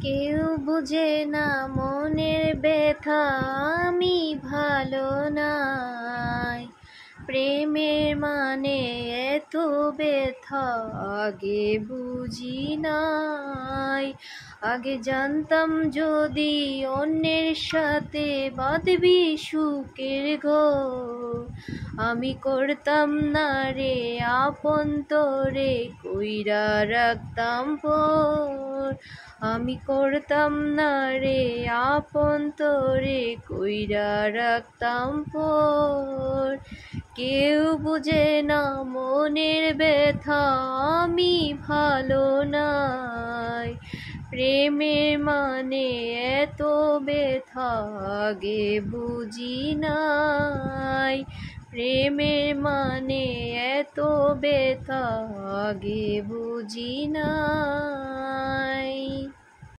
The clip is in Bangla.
কেউ বুঝে না মনের ব্যথা, আমি ভালো নাই। প্রেমের মানে এত ব্যথা আগে বুঝি নাই। আগে জানতাম যদি অন্যের সাথে বাঁধবি সুখের ঘর, আমি করতাম না রে আপন তোরে কইরা রাখতাম পর। আমি করতাম না রে আপন তোরে কইরা রাখতাম পর। কেউ বুঝে না মনের ব্যথা, আমি ভালো নাই। প্রেমের মানে এত ব্যথা আগে বুঝি নাই। প্রেমের মানে এত ব্যথা আগে বুঝি নাই।